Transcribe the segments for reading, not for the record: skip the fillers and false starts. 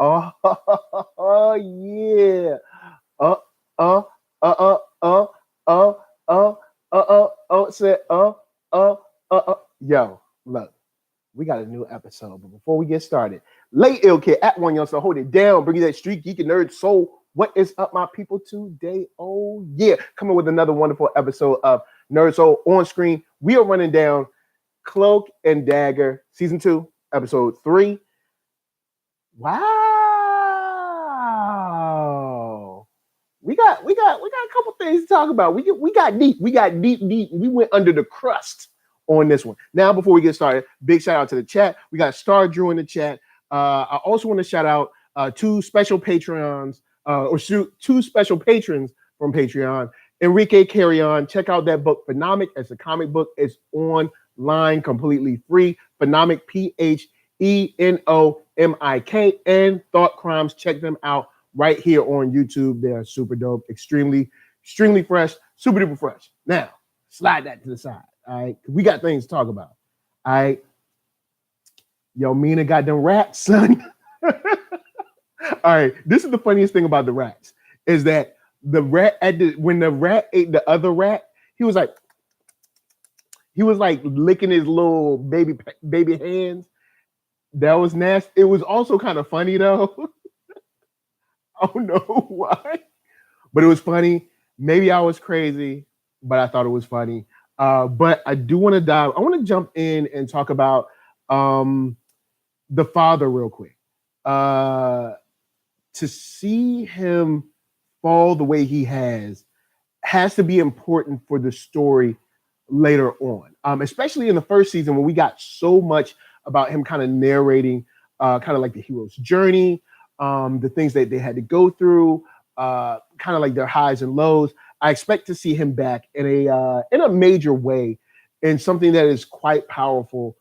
Oh yeah. Uh uh uh uh uh uh said yo, look, we got a new episode, but before we get started, late ill kid at OneYoungsta, hold it down, bring you that street geek and nerd soul. What is up, my people? Today, oh yeah, coming with another wonderful episode of Nerd Soul on screen. We are running down Cloak and Dagger season 2, episode 3. Wow, we got a couple things to talk about. We got deep. We went under the crust on this one. Now, before we get started, big shout out to the chat. We got Star Drew in the chat. I also want to shout out two special Patreons, two special patrons from Patreon. Enrique Carrion, check out that book, Phenomic. It's a comic book. It's online, completely free. Phenomic, PHENOMIK, and Thought Crimes. Check them out right here on YouTube. They are super dope, extremely fresh, super duper fresh. Now, slide that to the side. All right, we got things to talk about. All right, yo, Mina got them rats, son. All right, this is the funniest thing about the rats is that the rat when the rat ate the other rat, he was like licking his little baby hands. That was nasty. It was also kind of funny though. I don't know why, but it was funny. Maybe I was crazy, but I thought it was funny. But I do want to I want to jump in and talk about the father real quick. To see him fall the way he has to be important for the story later on, especially in the first season when we got so much about him kind of narrating kind of like the hero's journey, the things that they had to go through, kind of like their highs and lows. I expect to see him back in a major way, in something that is quite powerful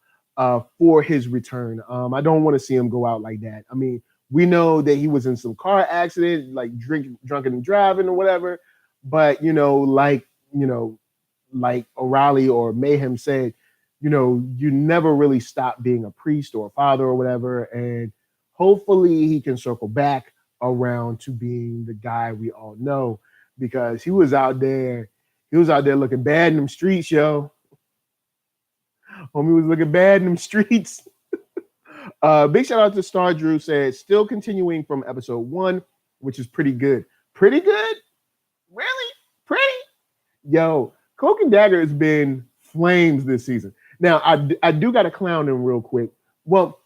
for his return. I don't want to see him go out like that. I mean, we know that he was in some car accident, like drunken and driving or whatever. But like O'Reilly or Mayhem said, you never really stop being a priest or a father or whatever. And hopefully he can circle back around to being the guy we all know, because he was out there looking bad in them streets, yo. Homie was looking bad in them streets. Big shout out to Star Drew, said still continuing from episode 1, which is pretty good. Pretty good? Really? Pretty? Yo, Cloak and Dagger has been flames this season. Now, I do got to clown him real quick. Well,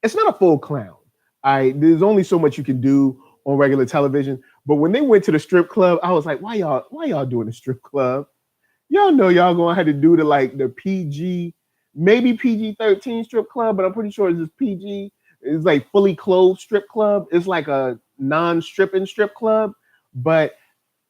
it's not a full clown. There's only so much you can do on regular television. But when they went to the strip club, I was like, why y'all doing a strip club? Y'all know y'all gonna have to do the PG, maybe PG-13 strip club, but I'm pretty sure it's just PG. It's like fully clothed strip club. It's like a non-stripping strip club. But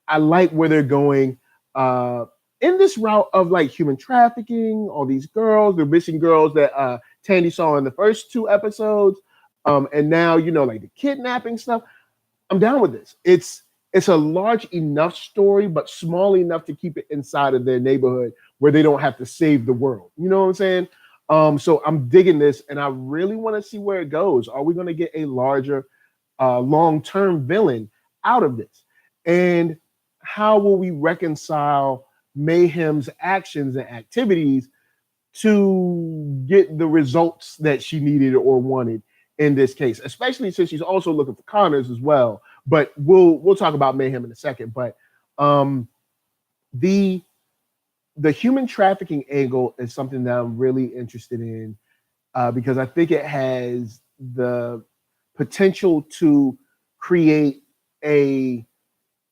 I like where they're going in this route of like human trafficking, all these girls, the missing girls that Tandy saw in the first 2 episodes. And now, like the kidnapping stuff. I'm down with this. It's a large enough story, but small enough to keep it inside of their neighborhood where they don't have to save the world. You know what I'm saying? So I'm digging this, and I really want to see where it goes. Are we going to get a larger long-term villain out of this? And how will we reconcile Mayhem's actions and activities to get the results that she needed or wanted in this case, especially since she's also looking for Connors as well. But we'll talk about Mayhem in a second. But the human trafficking angle is something that I'm really interested in because I think it has the potential to create a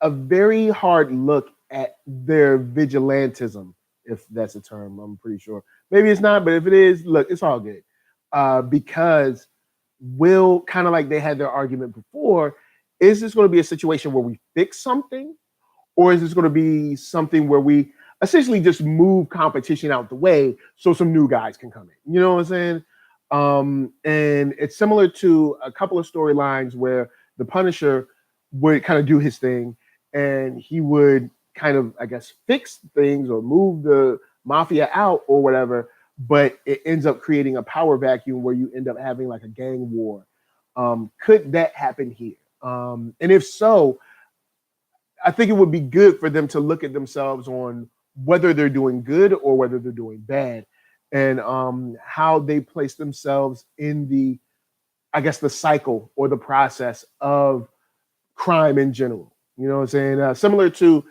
very hard look at their vigilantism, if that's a term. I'm pretty sure. Maybe it's not, but if it is, look, it's all good. Because will, kind of like they had their argument before, is this going to be a situation where we fix something, or is this going to be something where we essentially just move competition out the way so some new guys can come in? You know what I'm saying? And it's similar to a couple of storylines where the Punisher would kind of do his thing, and he would kind of, I guess, fix things or move the mafia out or whatever, but it ends up creating a power vacuum where you end up having like a gang war Could that happen here? And if so, I think it would be good for them to look at themselves on whether they're doing good or whether they're doing bad, and how they place themselves in the, I guess, the cycle or the process of crime in general. You know what I'm saying? Similar to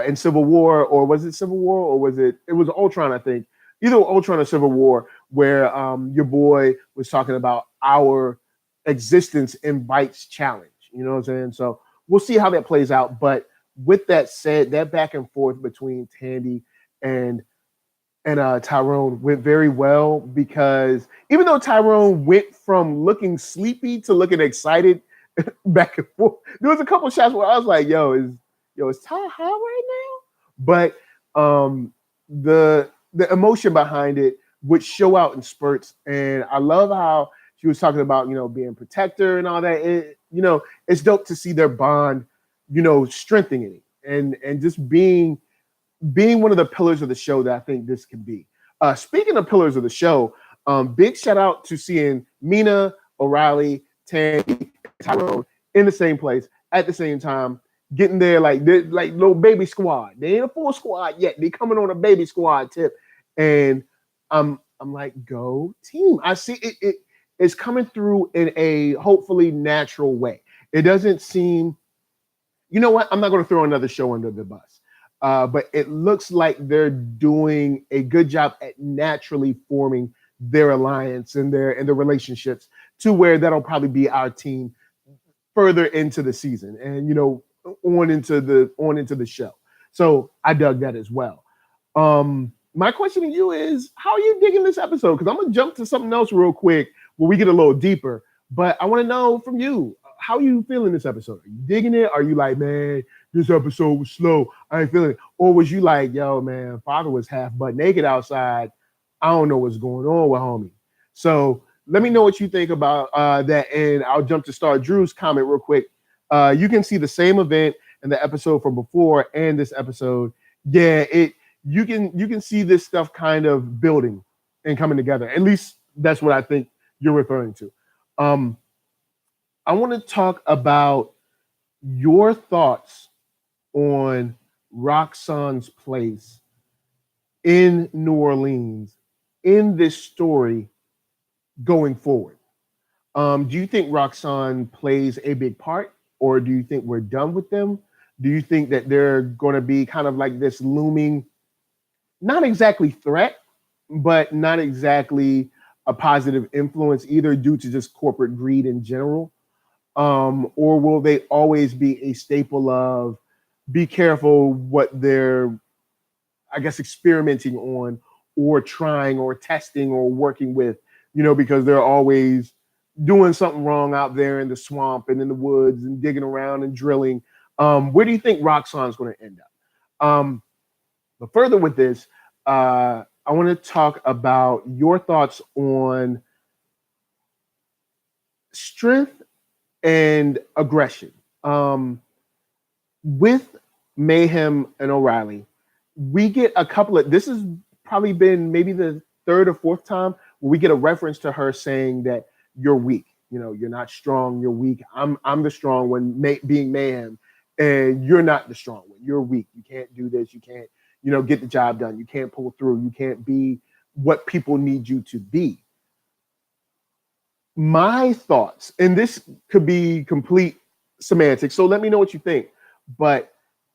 in Civil War, or was it Civil War, or was it was Ultron, I think. Either Ultron or Civil War, where your boy was talking about our existence invites challenge. You know what I'm saying? So we'll see how that plays out. But with that said, that back and forth between Tandy and Tyrone went very well, because even though Tyrone went from looking sleepy to looking excited back and forth, there was a couple shots where I was like, is Ty high right now? But the emotion behind it would show out in spurts. And I love how she was talking about, being protector and all that. It's dope to see their bond, strengthening and just being one of the pillars of the show that I think this can be. Speaking of pillars of the show, big shout out to seeing Mina, O'Reilly, Tandy, Tyrone in the same place at the same time, getting there like little baby squad. They ain't a full squad yet. They coming on a baby squad tip, and I'm like, go team. I see it's coming through in a hopefully natural way. It doesn't seem, you know what? I'm not going to throw another show under the bus. But it looks like they're doing a good job at naturally forming their alliance and their relationships to where that'll probably be our team further into the season and on into the show. So I dug that as well. My question to you is, how are you digging this episode? Because I'm gonna jump to something else real quick where we get a little deeper. But I want to know from you, how are you feeling this episode? Are you digging it? Are you like, man, this episode was slow, I ain't feeling it? Or was you like, yo, man, father was half butt naked outside, I don't know what's going on with homie? So let me know what you think about that, and I'll jump to Star Drew's comment real quick. You can see the same event in the episode from before and this episode. Yeah, you can see this stuff kind of building and coming together. At least that's what I think you're referring to. I want to talk about your thoughts on Roxxon's place in New Orleans in this story going forward. Do you think Roxxon plays a big part, or do you think we're done with them? Do you think that they're going to be kind of like this looming, not exactly threat, but not exactly a positive influence either, due to just corporate greed in general? Or will they always be a staple of be careful what they're, I guess, experimenting on or trying or testing or working with, because they're always doing something wrong out there in the swamp and in the woods and digging around and drilling. Where do you think Roxxon's going to end up? But further with this, I want to talk about your thoughts on strength and aggression. With Mayhem and O'Reilly, we get a couple of, this has probably been maybe the third or fourth time where we get a reference to her saying that you're weak. You're not strong, you're weak. I'm the strong one, being Mayhem, and you're not the strong one. You're weak. You can't do this. You can't, get the job done. You can't pull through. You can't be what people need you to be. My thoughts, and this could be complete semantics, so let me know what you think, but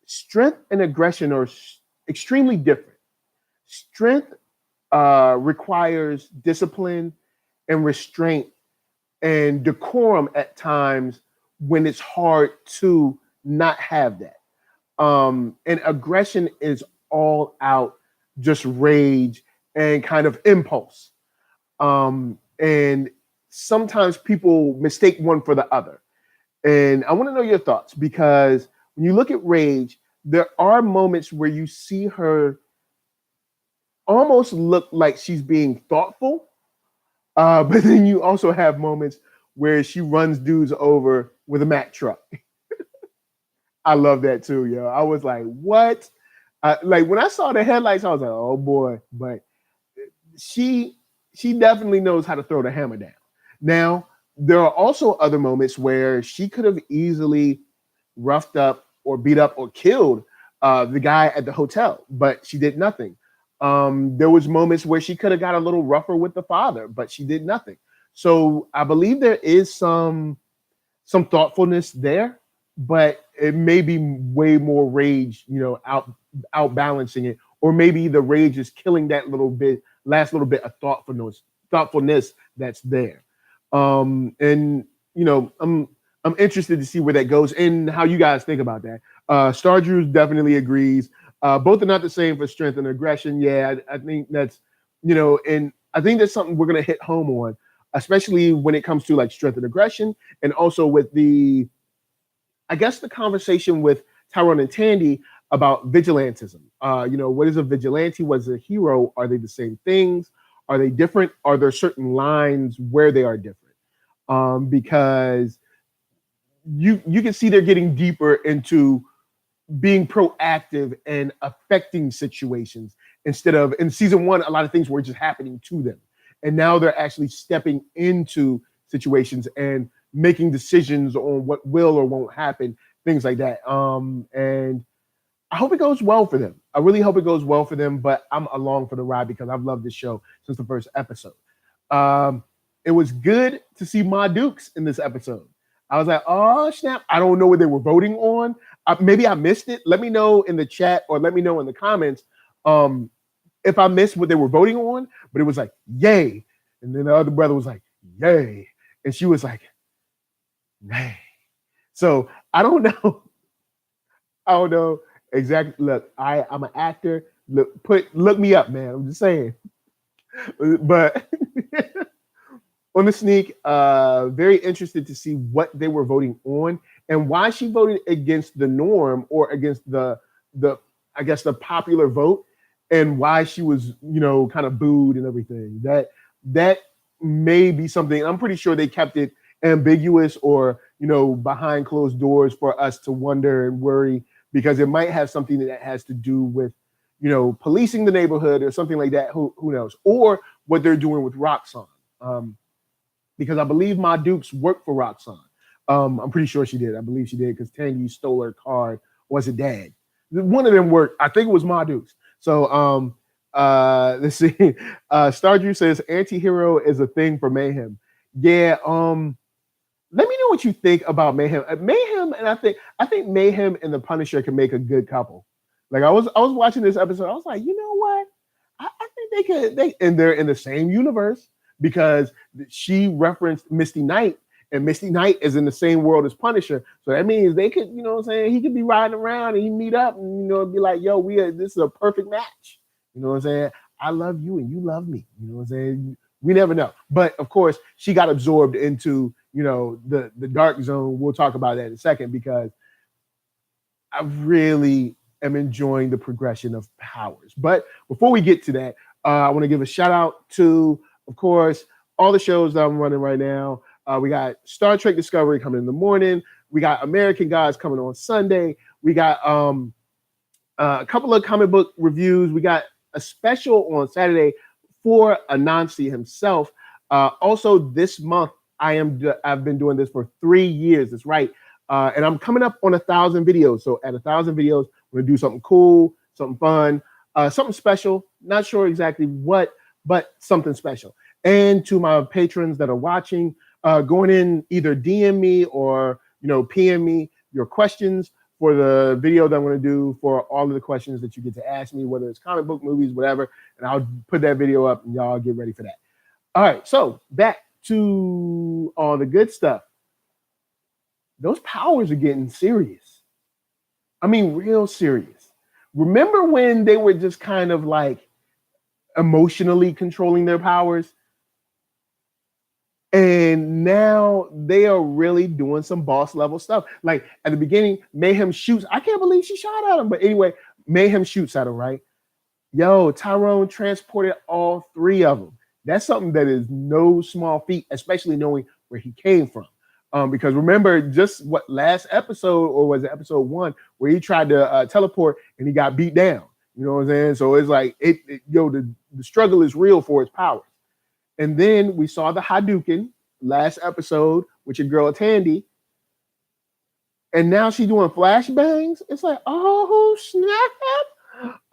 strength and aggression are extremely different. Strength requires discipline and restraint and decorum at times when it's hard to not have that. And aggression is all out, just rage and kind of impulse. And sometimes people mistake one for the other. And I want to know your thoughts, because when you look at rage, there are moments where you see her almost look like she's being thoughtful. But then you also have moments where she runs dudes over with a Mack truck. I love that too, yo. I was like, what? Like when I saw the headlights, I was like, oh boy. But she definitely knows how to throw the hammer down. Now, there are also other moments where she could have easily roughed up or beat up or killed the guy at the hotel, but she did nothing. There was moments where she could have got a little rougher with the father, but she did nothing. So I believe there is some thoughtfulness there, but it may be way more rage, out balancing it, or maybe the rage is killing that last little bit of thoughtfulness that's there. And I'm interested to see where that goes and how you guys think about that. Star Drews definitely agrees. Both are not the same for strength and aggression. Yeah, I think that's, and I think that's something we're gonna hit home on, especially when it comes to like strength and aggression, and also with the conversation with Tyrone and Tandy about vigilantism. What is a vigilante? What is a hero? Are they the same things? Are they different? Are there certain lines where they are different? Because you can see they're getting deeper into being proactive and affecting situations instead of in season one, a lot of things were just happening to them. And now they're actually stepping into situations and making decisions on what will or won't happen, things like that. And I hope it goes well for them. I really hope it goes well for them, but I'm along for the ride because I've loved this show since the first episode. It was good to see Ma Dukes in this episode. I was like, oh, snap. I don't know what they were voting on. Maybe I missed it. Let me know in the chat or let me know in the comments if I missed what they were voting on. But it was like, yay. And then the other brother was like, yay. And she was like, nay. So I don't know. I don't know exactly. Look, I'm an actor. Look me up, man. I'm just saying. But on the sneak, very interested to see what they were voting on and why she voted against the norm or against the popular vote, and why she was kind of booed and everything. That may be something. I'm pretty sure they kept it ambiguous or behind closed doors for us to wonder and worry, because it might have something that has to do with policing the neighborhood or something like that. Who knows? Or what they're doing with Roxxon. Because I believe Ma Dukes worked for Roxxon. I'm pretty sure she did. I believe she did because Tandy stole her card. Was it Dad? One of them worked. I think it was Ma Dukes. So let's see. Stardrew says anti-hero is a thing for Mayhem. Yeah. Let me know what you think about Mayhem. Mayhem, and I think Mayhem and the Punisher can make a good couple. Like I was watching this episode. I was like, you know what? I think and they're in the same universe, because she referenced Misty Knight, and Misty Knight is in the same world as Punisher. So that means they could, he could be riding around and he meet up and, be like, yo, this is a perfect match. You know what I'm saying? I love you and you love me. You know what I'm saying? We never know. But of course, she got absorbed into, the dark zone. We'll talk about that in a second, because I really am enjoying the progression of powers. But before we get to that, I want to give a shout out to, of course, all the shows that I'm running right now. We got Star Trek Discovery coming in the morning. We got American Gods coming on Sunday. We got a couple of comic book reviews. We got a special on Saturday for Anansi himself. Also, this month, I've been doing this for 3 years. That's right. And I'm coming up on 1,000 videos. So at 1,000 videos, we're going to do something cool, something fun, something special. Not sure exactly what, but something special. And to my patrons that are watching, going in, either DM me or PM me your questions for the video that I'm going to do for all of the questions that you get to ask me, whether it's comic book, movies, whatever. And I'll put that video up and y'all get ready for that. All right, so back to all the good stuff. Those powers are getting serious. I mean, real serious. Remember when they were just kind of like emotionally controlling their powers? And now they are really doing some boss level stuff. Like at the beginning, Mayhem shoots. I can't believe she shot at him. But anyway, Mayhem shoots at him, right? Yo, Tyrone transported all 3 of them. That's something that is no small feat, especially knowing where he came from. Because remember, just what last episode, or was it episode 1, where he tried to teleport and he got beat down. You know what I'm saying? So it's like, the struggle is real for his powers. And then we saw the Hadouken, last episode with your girl Tandy, and now she's doing flashbangs. It's like, oh snap!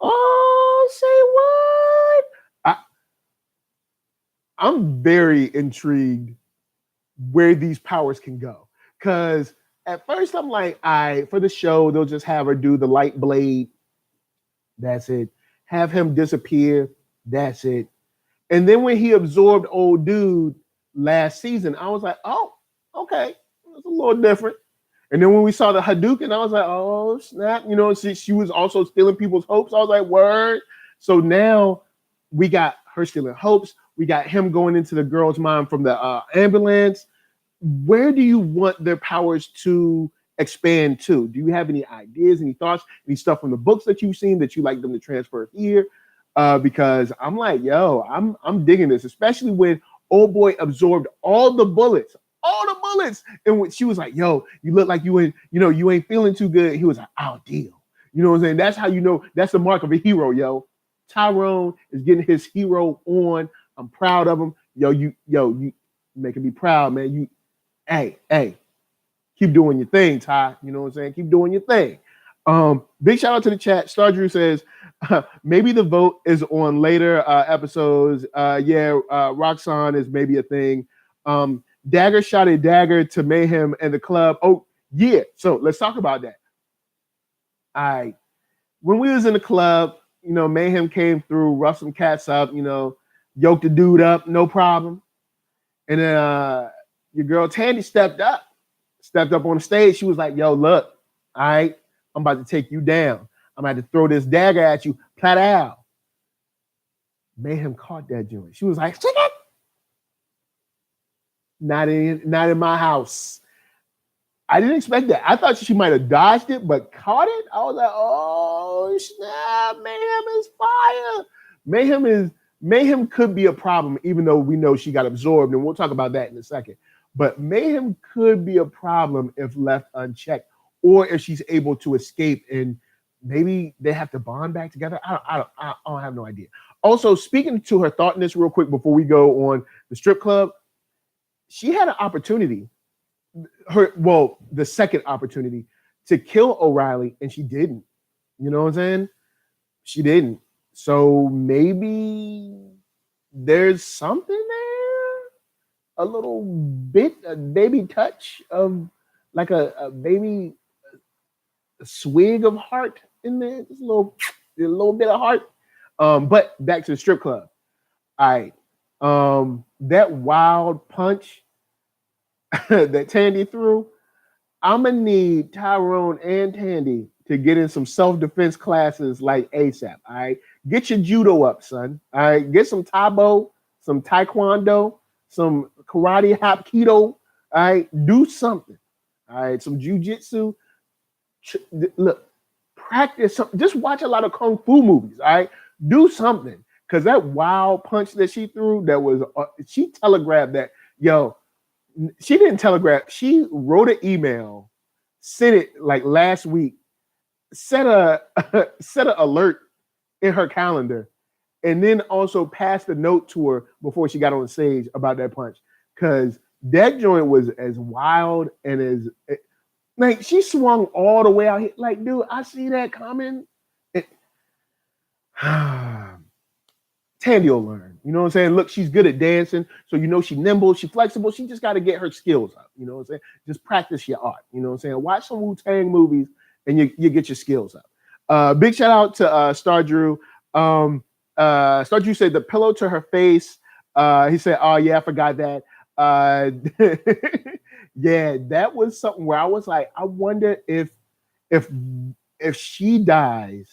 Oh, say what? I'm very intrigued where these powers can go. Because at first I'm like, for the show, they'll just have her do the light blade. That's it. Have him disappear. That's it. And then when he absorbed old dude last season, I was like, oh, okay. It's a little different. And then when we saw the Hadouken, I was like, oh, snap. You know, she was also stealing people's hopes. I was like, word. So now we got her stealing hopes. We got him going into the girl's mind from the ambulance. Where do you want their powers to expand to? Do you have any ideas, any thoughts, any stuff from the books that you've seen that you like them to transfer here? Because I'm like, yo, I'm digging this, especially when old boy absorbed all the bullets. And when she was like, yo, you look like you ain't feeling too good. He was like, I'll deal. You know what I'm saying? That's how you know that's the mark of a hero, yo. Tyrone is getting his hero on. I'm proud of him. You making me proud, man. Hey, keep doing your thing, Ty. You know what I'm saying? Keep doing your thing. Big shout out to the chat. Star Drew says, maybe the vote is on later episodes. Roxxon is maybe a thing. Dagger shot a dagger to Mayhem and the club. Oh, yeah. So let's talk about that. All right. When we was in the club, Mayhem came through, roughed some cats up, yoked the dude up, no problem. And then your girl Tandy stepped up on the stage. She was like, yo, look, all right, I'm about to take you down. I'm about to throw this dagger at you. Plat out. Mayhem caught that joint. She was like, not in my house. I didn't expect that. I thought she might have dodged it, but caught it. I was like, oh snap, Mayhem is fire. Mayhem could be a problem, even though we know she got absorbed, and we'll talk about that in a second. But Mayhem could be a problem if left unchecked, or if she's able to escape and maybe they have to bond back together. I don't have no idea. Also, speaking to her thoughtness real quick before we go on the strip club, she had an opportunity, the second opportunity to kill O'Reilly, and she didn't. You know what I'm saying? She didn't. So maybe there's something there, a little bit, a baby touch of like a baby swig of heart in there, just a little bit of heart. But back to the strip club. All right. That wild punch that Tandy threw, I'm gonna need Tyrone and Tandy to get in some self-defense classes like ASAP. All right. Get your judo up, son. All right. Get some Taibo, some Taekwondo, some karate hapkido. All right. Do something. All right. Some jujitsu. Look, practice something. Just watch a lot of kung fu movies. All right. Do something. Because that wild punch that she threw, she telegraphed that, yo, she didn't telegraph. She wrote an email, sent it like last week, set a alert in her calendar, and then also passed a note to her before she got on the stage about that punch. Because that joint was as wild and as like she swung all the way out here. Like, dude, I see that coming. Tandy will learn. You know what I'm saying? Look, she's good at dancing, so she's nimble, she's flexible. She just got to get her skills up. You know what I'm saying? Just practice your art. You know what I'm saying? Watch some Wu-Tang movies and you get your skills up. Big shout out to Star Drew. Star Drew said the pillow to her face. He said, oh yeah, I forgot that. Yeah, that was something where I was like, I wonder if she dies,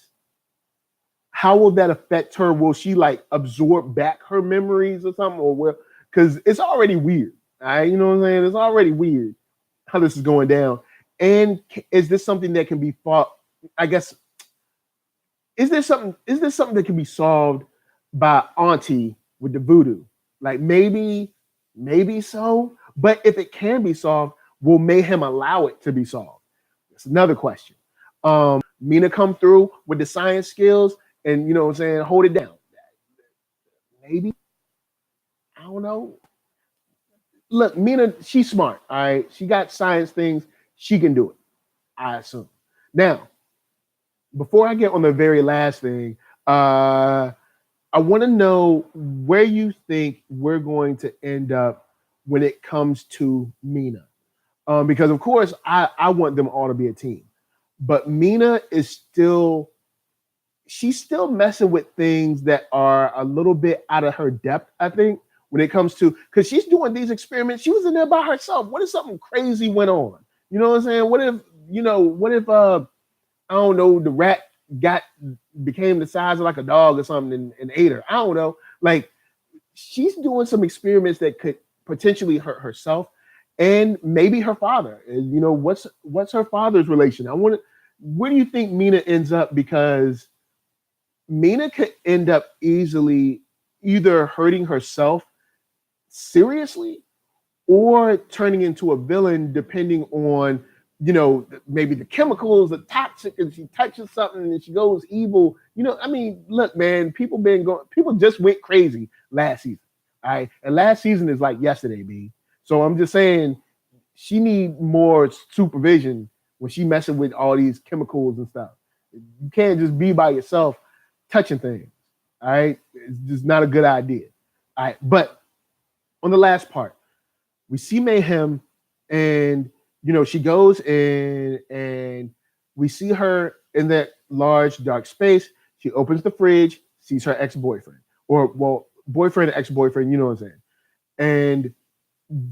how will that affect her? Will she like absorb back her memories or something? Or because it's already weird. All right, you know what I'm saying? It's already weird how this is going down. And is this something that can be fought? I guess, is this something that can be solved by Auntie with the voodoo? Like maybe so. But if it can be solved, will Mayhem allow it to be solved? That's another question. Mina come through with the science skills and you know what I'm saying, hold it down. Maybe. I don't know. look, Mina, she's smart. All right, she got science things. She can do it, I assume. Now, before I get on the very last thing, I want to know where you think we're going to end up when it comes to Mina. Because of course I want them all to be a team. But Mina is still she's still messing with things that are a little bit out of her depth, I think, when it comes to because she's doing these experiments. She was in there by herself. What if something crazy went on? You know what I'm saying? What if I don't know, the rat got became the size of like a dog or something and ate her. I don't know. Like she's doing some experiments that could potentially hurt herself and maybe her father. You know, what's her father's relation? Where do you think Mina ends up? Because Mina could end up easily either hurting herself seriously or turning into a villain depending on maybe the chemicals, the toxic, and she touches something and she goes evil. I mean, look, man, people just went crazy last season. All right. And last season is like yesterday, B. So I'm just saying she need more supervision when she messing with all these chemicals and stuff. You can't just be by yourself touching things. All right. It's just not a good idea. All right. But on the last part, we see Mayhem and she goes in and we see her in that large dark space. She opens the fridge, sees her ex-boyfriend, or well, boyfriend, ex-boyfriend, you know what I'm saying? And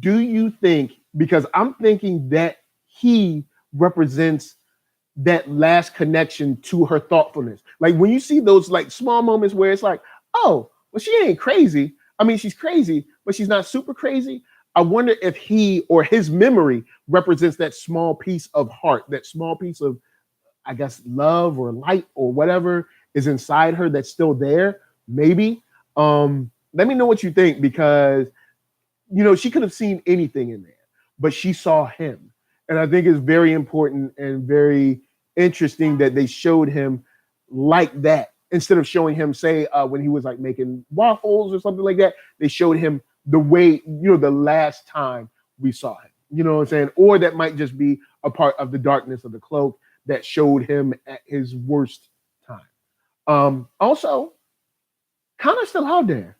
do you think, because I'm thinking that he represents that last connection to her thoughtfulness. Like when you see those like small moments where it's like, oh, well, she ain't crazy. I mean, she's crazy, but she's not super crazy. I wonder if he or his memory represents that small piece of heart, that small piece of, I guess, love or light or whatever is inside her that's still there. Maybe. Let me know what you think, because, she could have seen anything in there, but she saw him. And I think it's very important and very interesting that they showed him like that instead of showing him, say, when he was like making waffles or something like that. They showed him the way, the last time we saw him, you know what I'm saying? Or that might just be a part of the darkness of the cloak that showed him at his worst time. Also, Connor's still out there.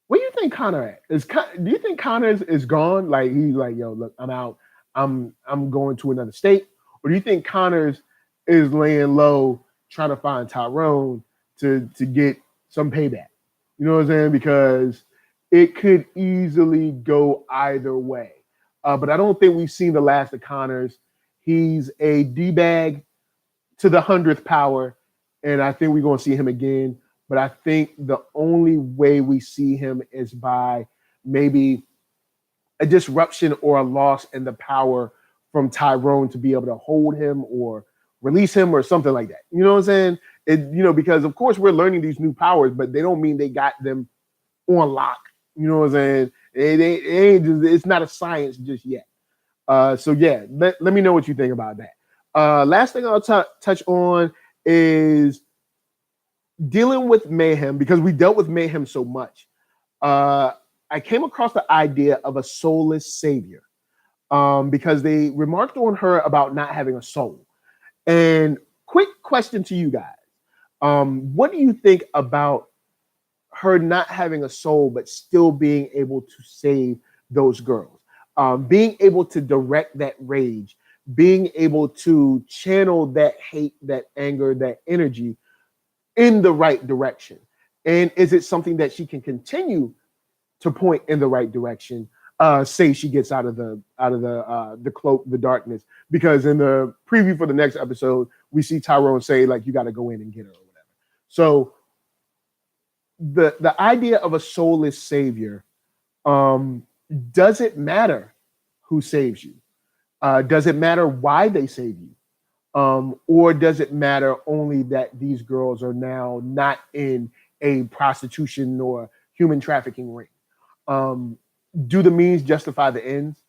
Where do you think Connor at? Do you think Connor is gone? Like he's like, yo, look, I'm out. I'm going to another state. Or do you think Connors is laying low trying to find Tyrone to get some payback? You know what I'm saying? Because it could easily go either way. But I don't think we've seen the last of Connors. He's a D-bag to the 100th power, and I think we're going to see him again. But I think the only way we see him is by maybe a disruption or a loss in the power from Tyrone to be able to hold him or release him or something like that. You know what I'm saying? Because of course we're learning these new powers, but they don't mean they got them on lock. You know what I'm saying? It's not a science just yet. So yeah, let me know what you think about that. Last thing I'll touch on is dealing with Mayhem, because we dealt with Mayhem so much. I came across the idea of a soulless savior because they remarked on her about not having a soul. And quick question to you guys. What do you think about her not having a soul, but still being able to save those girls? Being able to direct that rage, being able to channel that hate, that anger, that energy in the right direction. And is it something that she can continue to point in the right direction? Say she gets out of the cloak, the darkness, because in the preview for the next episode, we see Tyrone say like, you got to go in and get her or whatever. So the idea of a soulless savior, does it matter who saves you? Does it matter why they save you? Or does it matter only that these girls are now not in a prostitution or human trafficking ring? Do the means justify the ends?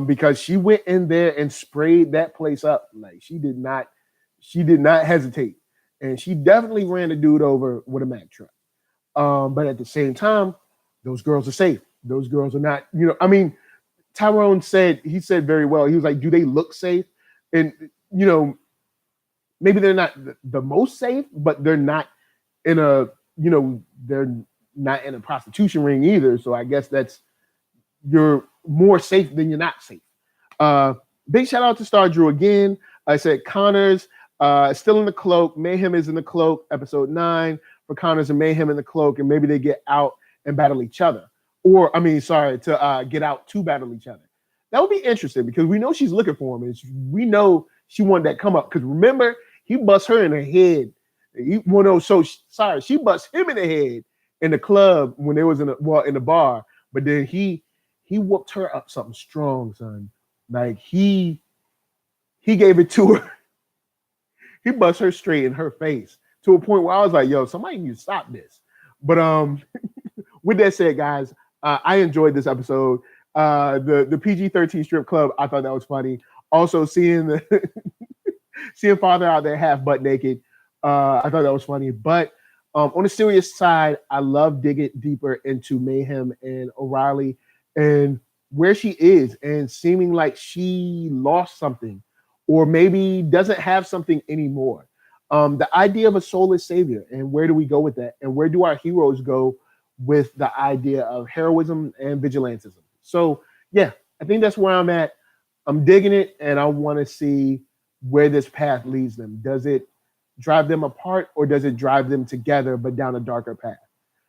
Because she went in there and sprayed that place up. Like she did not hesitate. And she definitely ran the dude over with a Mack truck. But at the same time, those girls are safe. Those girls are not, I mean, Tyrone said very well. He was like, do they look safe? And maybe they're not the most safe, but they're not in a they're not in a prostitution ring either. So I guess you're more safe than you're not safe. Big shout out to Star Drew again. I said Connor's still in the cloak. Mayhem is in the cloak. Episode 9 for Connors and Mayhem in the cloak, and maybe they get out and battle each other. Or to get out to battle each other. That would be interesting because we know she's looking for him, and we know she wanted that come up. Because remember, he busts her in the head. She busts him in the head in the club when they was in the bar. But then he whooped her up something strong, son. Like he gave it to her. He bust her straight in her face to a point where I was like, yo, somebody need to stop this. But with that said, guys, I enjoyed this episode. The PG-13 strip club, I thought that was funny. Also seeing seeing father out there half butt naked, I thought that was funny. But on the serious side, I love digging deeper into Mayhem and O'Reilly and where she is and seeming like she lost something or maybe doesn't have something anymore. The idea of a soulless savior, and where do we go with that? And where do our heroes go with the idea of heroism and vigilantism? So yeah, I think that's where I'm at. I'm digging it, and I want to see where this path leads them. Does it drive them apart, or does it drive them together but down a darker path?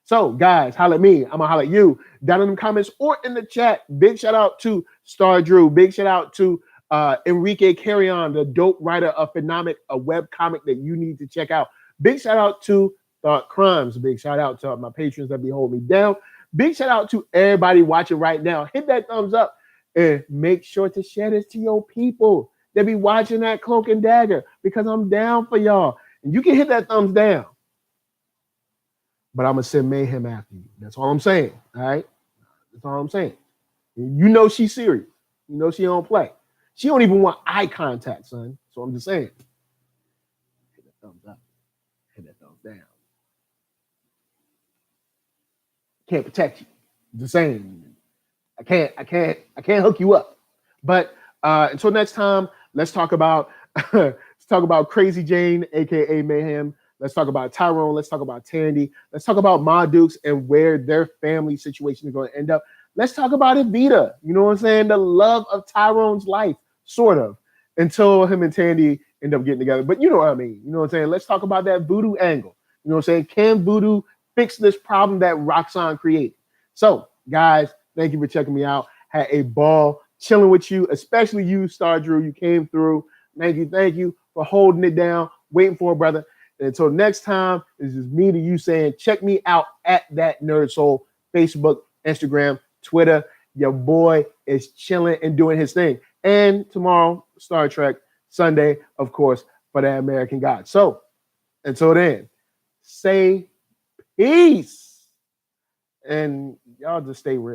So guys, holla at me. I'm gonna holla at you down in the comments or in the chat. Big shout out to Star Drew. Big shout out to Enrique Carrion, the dope writer of Phenomic, a web comic that you need to check out. Big shout out to Thought Crimes. Big shout out to my patrons that be holding me down. Big shout out to everybody watching right now. Hit that thumbs up and make sure to share this to your people that be watching that Cloak and Dagger, because I'm down for y'all. And you can hit that thumbs down, but I'm gonna send Mayhem after you. That's all I'm saying. All right, that's all I'm saying. You know she's serious. You know she don't play. She don't even want eye contact, son. So I'm just saying. Hit that thumbs up. Hit that thumbs down. Can't protect you. I'm just saying. I can't hook you up. But until next time, let's talk about Crazy Jane, aka Mayhem. Let's talk about Tyrone. Let's talk about Tandy. Let's talk about Ma Dukes and where their family situation is going to end up. Let's talk about Evita. You know what I'm saying? The love of Tyrone's life, sort of, until him and Tandy end up getting together. But you know what I mean. You know what I'm saying? Let's talk about that voodoo angle. You know what I'm saying? Can voodoo fix this problem that Roxxon created? So, guys, thank you for checking me out. Had a ball chilling with you, especially you, Star Drew. You came through. Thank you for holding it down, waiting for a brother. And until next time, this is me to you saying, check me out at ThatNERDSoul, Facebook, Instagram, Twitter. Your boy is chilling and doing his thing. And tomorrow, Star Trek, Sunday, of course, for the American God. So until then, say peace. And y'all just stay real.